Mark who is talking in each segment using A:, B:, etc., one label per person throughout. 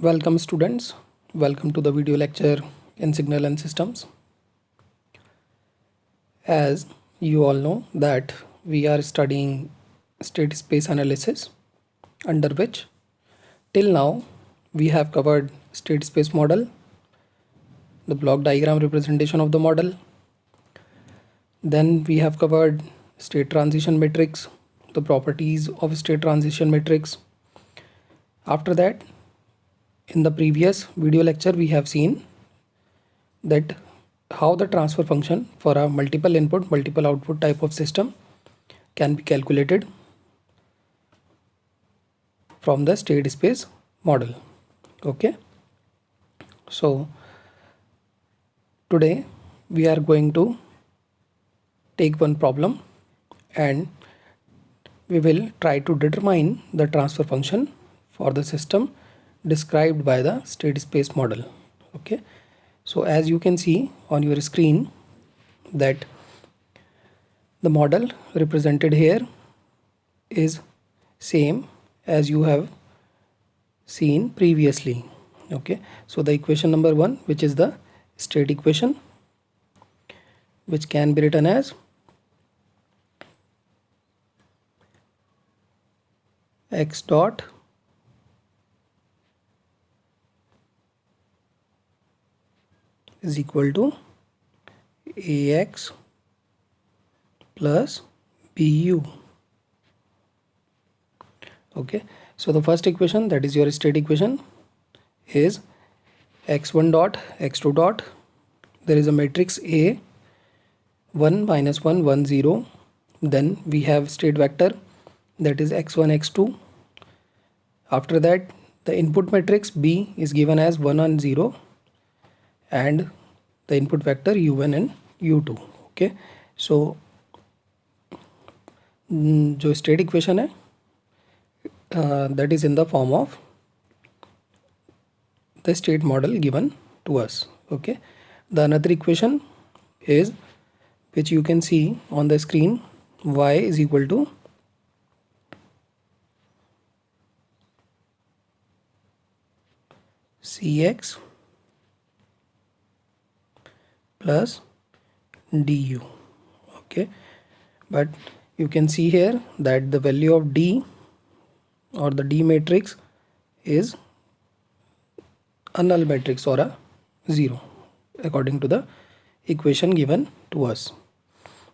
A: Welcome students, welcome to the video lecture in Signal and Systems. As you all know that we are studying state space analysis, under which till now we have covered state space model, the block diagram representation of the model. Then we have covered state transition matrix, the properties of state transition matrix. After that, in the previous video lecture we have seen that how the transfer function for a multiple input multiple output type of system can be calculated from the state space model. Okay, so today we are going to take one problem and we will try to determine the transfer function for the system described by the state space model. Okay, so as you can see on your screen that the model represented here is same as you have seen previously. Okay, so the equation number 1, which is the state equation, which can be written as x dot is equal to ax plus bu. Okay, so the first equation, that is your state equation, is x1 dot x2 dot, there is a matrix A 1 minus 1 1 0, then we have state vector, that is x1 x2. After that the input matrix B is given as 1 and 0 and the input vector u1 and u2. Okay, so जो state equation है that is in the form of the state model given to us. Okay, the another equation is, which you can see on the screen, y is equal to cx plus du. Okay, but you can see here that the value of d or the D matrix is a null matrix or a 0 according to the equation given to us.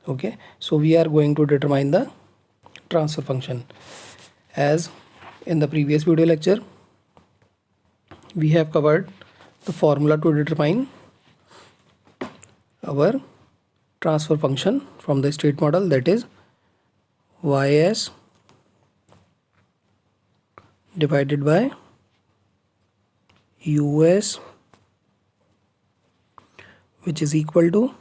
A: Okay, so we are going to determine the transfer function. As in the previous video lecture we have covered the formula to determine our transfer function from the state model, that is ys divided by us, which is equal to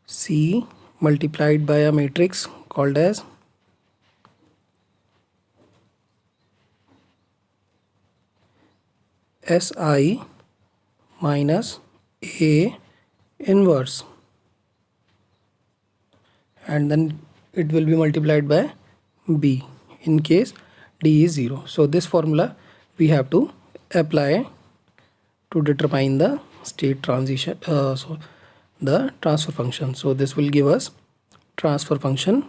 A: C multiplied by a matrix called as Si minus A inverse, and then it will be multiplied by B in case D is 0. So this formula we have to apply to determine the state transition, the transfer function. So this will give us transfer function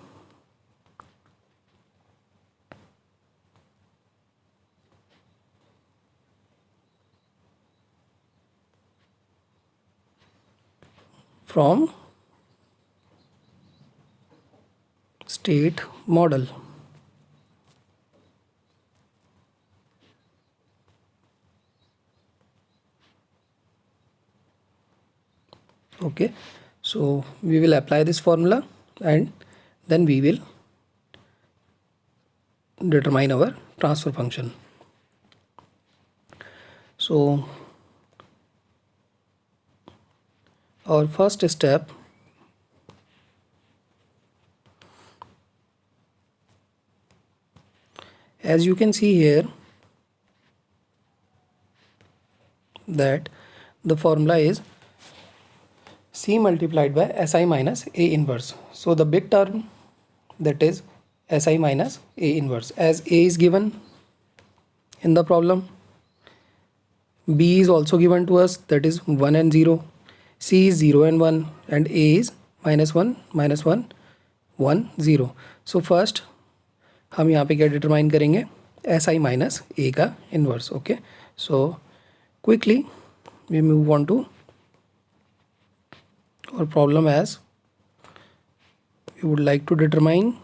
A: from state model. Okay, so we will apply this formula and then we will determine our transfer function. So our first step as you can see here that the formula is C multiplied by Si minus A inverse. So the big term, that is Si minus A inverse, as A is given in the problem. B is also given to us, that is 1 and 0. C is 0 and 1, and A is -1 -1 1 0. So first हम यहाँ पे क्या determine करेंगे, SI minus A का inverse. Okay, so quickly we move on to our problem as we would like to determine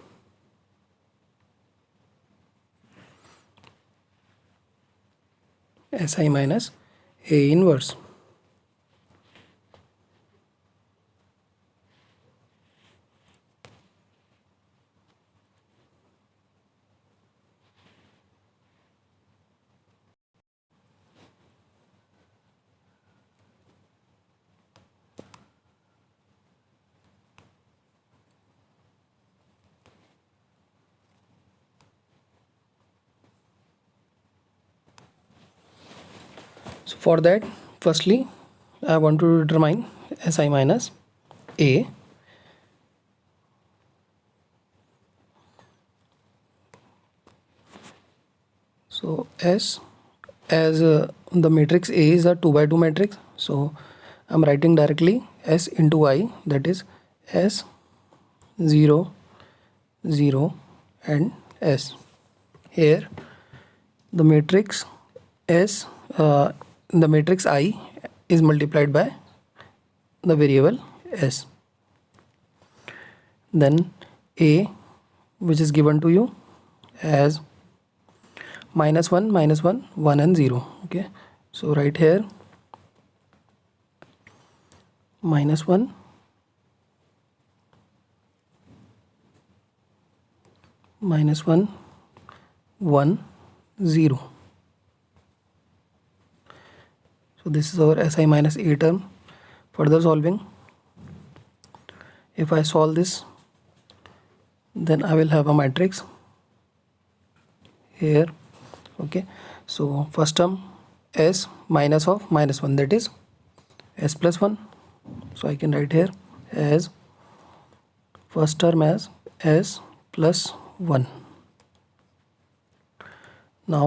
A: SI minus A inverse. So for that, firstly I want to determine SI minus A. So S, as the matrix A is a 2 by 2 matrix, so I'm writing directly S into I, that is S 0 0 and S. Here the matrix S, the matrix I is multiplied by the variable S. Then A, which is given to you as -1 -1 1 and 0. Okay, so right here -1 -1 1 0. So this is our SI minus A term. Further solving, if I solve this, then I will have a matrix here. Okay, so first term S minus of -1, that is S plus 1. So I can write here as first term as S plus 1. Now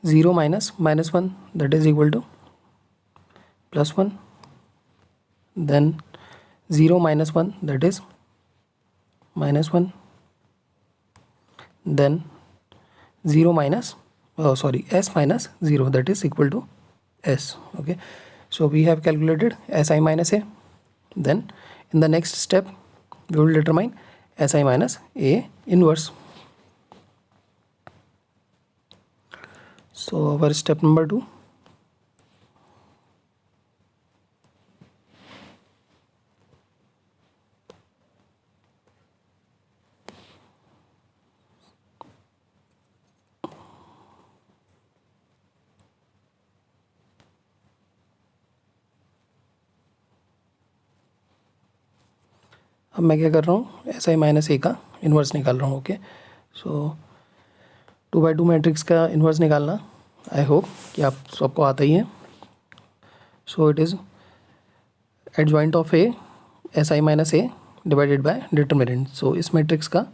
A: 0 minus -1, that is equal to plus 1. Then 0 minus 1, that is -1. Then 0 minus S minus 0, that is equal to S. Okay, so we have calculated SI minus A. Then in the next step we will determine SI minus A inverse. So our step number 2, अब मैं क्या कर रहा हूँ, SI minus ए का inverse निकाल रहा हूँ. ओके, सो 2 by 2 मैट्रिक्स का इन्वर्स निकालना आई होप कि आप सबको आता ही है. So it is adjoint of A SI minus A divided by determinant. So इस मैट्रिक्स का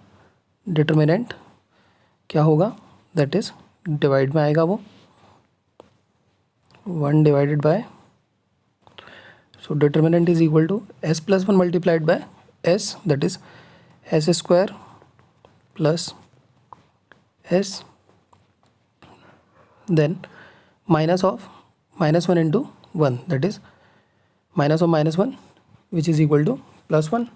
A: डिटर्मिनेंट क्या होगा, दैट इज़ डिवाइड में आएगा वो 1 divided by, so determinant is equal to S plus 1 multiplied by S, that is S square plus S, then minus of -1 into 1, that is minus of -1, which is equal to plus 1.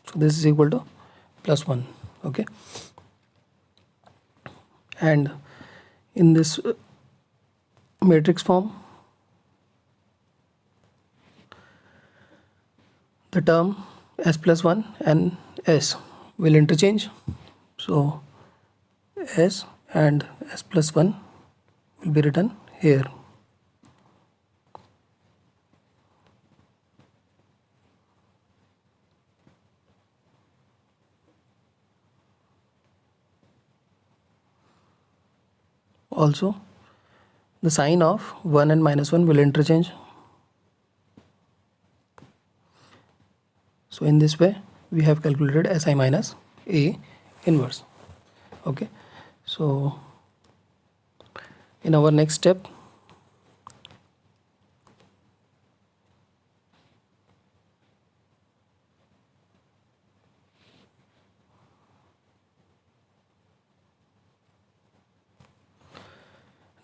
A: So this is equal to plus 1. Okay, and in this matrix form, the term S plus 1 and S will interchange. So S and S plus 1 will be written here. Also, the sign of 1 and -1 will interchange. So in this way we have calculated SI minus A inverse. Okay, so in our next step,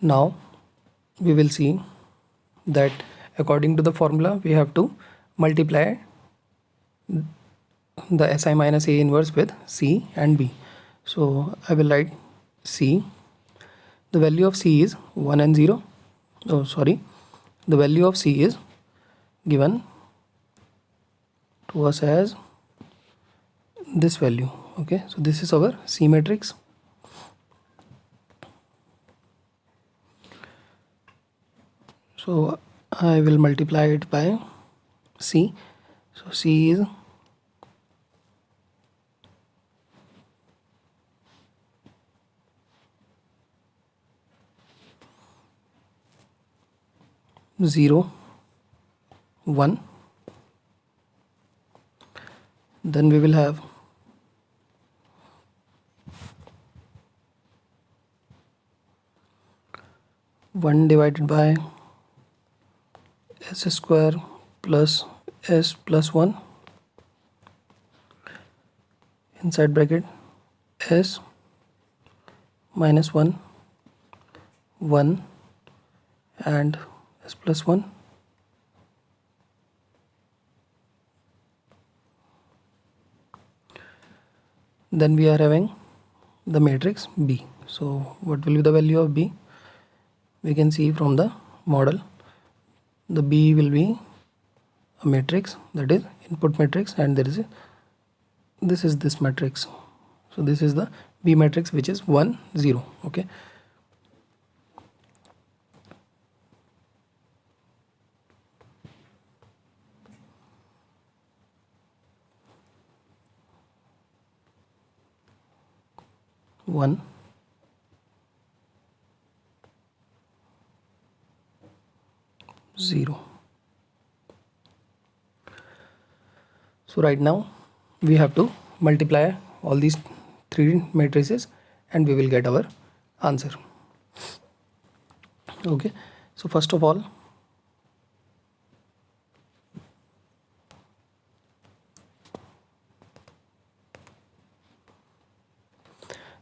A: now we will see that according to the formula we have to multiply the Si minus A inverse with C and B. So I will write C. The value of C is 1 and 0. Oh, sorry. The value of C is given to us as this value. Okay, so this is our C matrix. So I will multiply it by C. So C is 0, 1. Then we will have 1 divided by S square plus S plus 1 inside bracket S minus 1, 1 and S plus 1. Then we are having the matrix B. So what will be the value of B? We can see from the model the B will be a matrix, that is input matrix, and this is this matrix. So this is the B matrix, which is 1 0. Okay, one 0. So right now we have to multiply all these three matrices and we will get our answer. Okay, so first of all,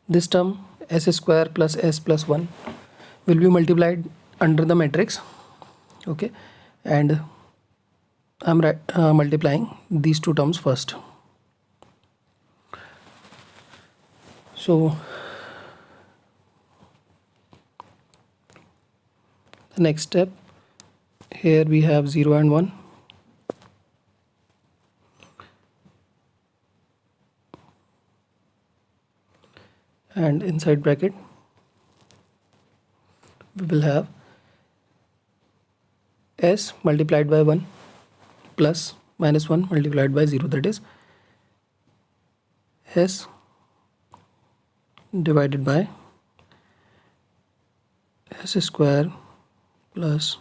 A: this term S square plus S plus 1 will be multiplied under the matrix. Okay, and I'm multiplying these two terms first. So the next step, here we have 0 and 1. And inside bracket we will have S multiplied by 1 plus minus 1 multiplied by 0, that is S divided by S square plus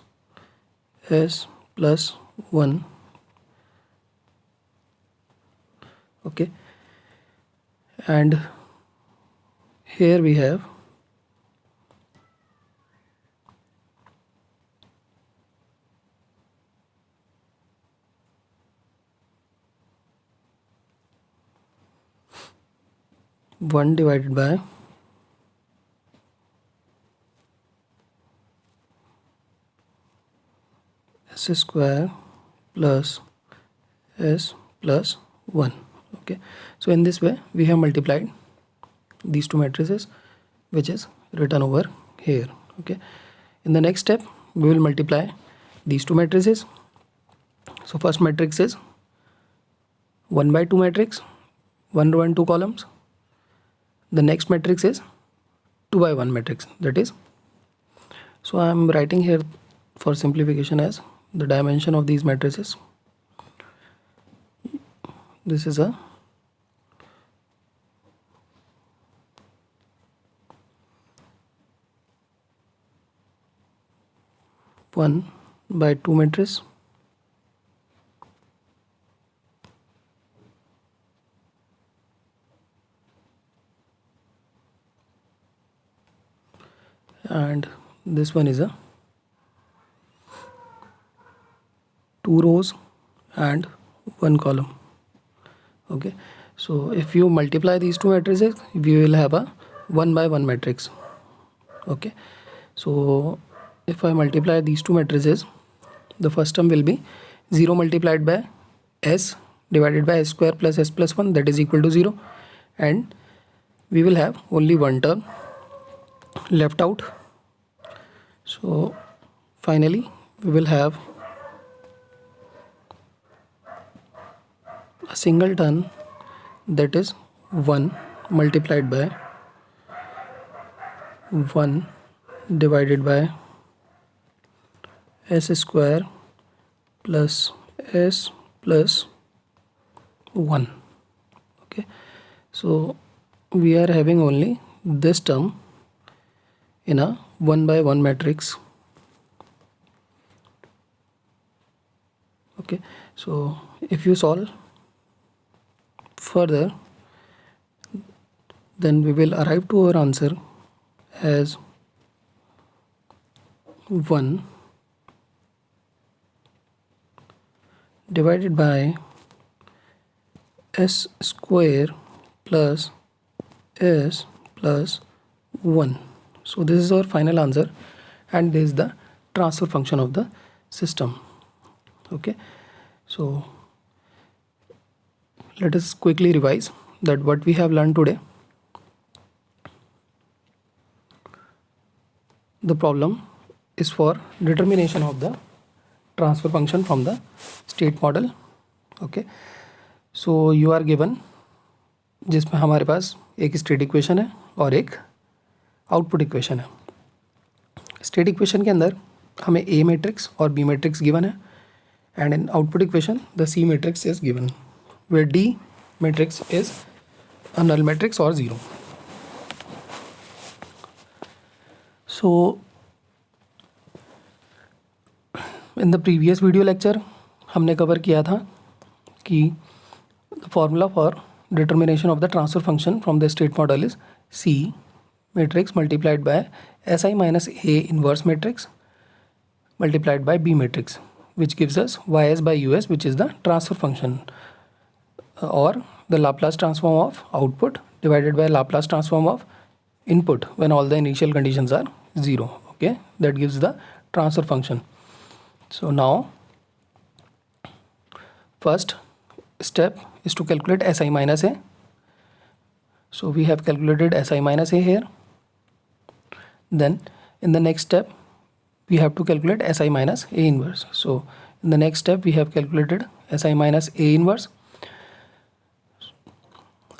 A: S plus 1. Okay, and here we have one divided by S square plus S plus 1. Okay, so in this way we have multiplied these two matrices, which is written over here. Okay, in the next step we will multiply these two matrices. So first matrix is 1 by 2 matrix, 1 row and 2 columns. The next matrix is 2 by 1 matrix, that is, so I am writing here for simplification as the dimension of these matrices. This is a 1 by 2 matrix, and this one is a 2 rows and 1 column. Okay, so if you multiply these two matrices, we will have a 1 by 1 matrix. Okay, so if I multiply these two matrices, the first term will be 0 multiplied by s divided by s square plus s plus 1, that is equal to 0, and we will have only one term left out. So finally we will have a single term, that is 1 multiplied by 1 divided by s square plus s plus 1. Okay, so we are having only this term in a 1 by 1 matrix. Okay, so if you solve further, then we will arrive to our answer as 1 divided by s square plus s plus 1. So this is our final answer, and this is the transfer function of the system. Okay, so let us quickly revise that what we have learned today. The problem is for determination of the transfer function from the state model. Okay, so you are given, जिसमें हमारे पास एक state equation है और एक output equation है. State equation के अंदर हमें ए मैट्रिक्स और बी मैट्रिक्स गिवन है, and in output equation the C matrix is given, where D matrix is a null matrix और 0. So in the previous video lecture हमने cover किया था कि the formula for determination of the transfer function from the state model is C matrix multiplied by Si minus A inverse matrix multiplied by B matrix, which gives us Ys by Us, which is the transfer function, or the Laplace transform of output divided by Laplace transform of input when all the initial conditions are 0. Okay, that gives the transfer function. So now first step is to calculate Si minus A. So we have calculated Si minus A here. Then in the next step we have to calculate Si minus A inverse. So in the next step we have calculated Si minus A inverse.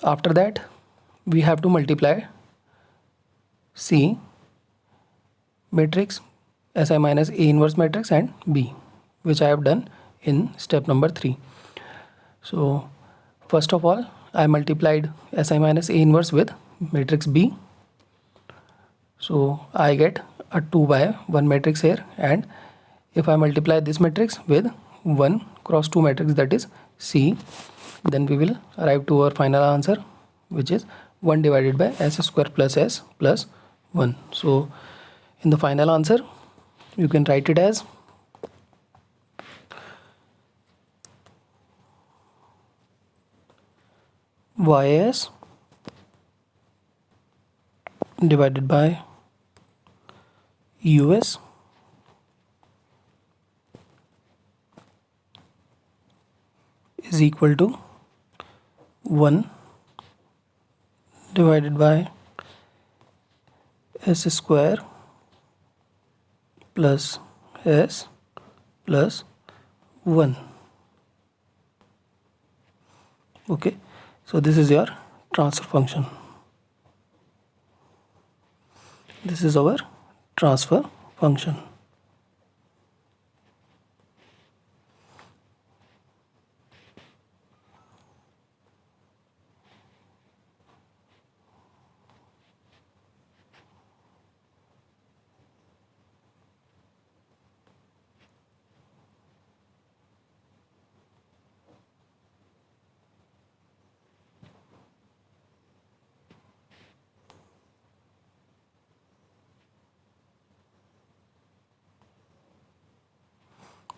A: After that we have to multiply C matrix, Si minus A inverse matrix, and B, which I have done in step number 3. So first of all I multiplied Si minus A inverse with matrix B. So I get a 2 by 1 matrix here, and if I multiply this matrix with 1 cross 2 matrix, that is C, then we will arrive to our final answer, which is 1 divided by s square plus s plus 1. So in the final answer you can write it as Ys divided by Us is equal to 1 divided by s square plus s plus 1. Okay, so this is your transfer function. This is our transfer function.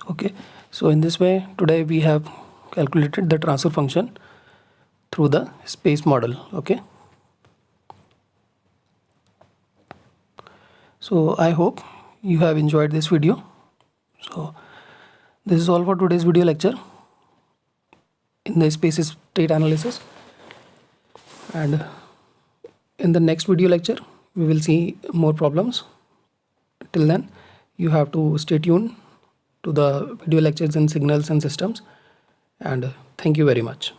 A: Okay, so in this way today we have calculated the transfer function through the space model. Okay, so I hope you have enjoyed this video. So this is all for today's video lecture in the space state analysis, and in the next video lecture we will see more problems. Till then you have to stay tuned to the video lectures in signals and systems, and thank you very much.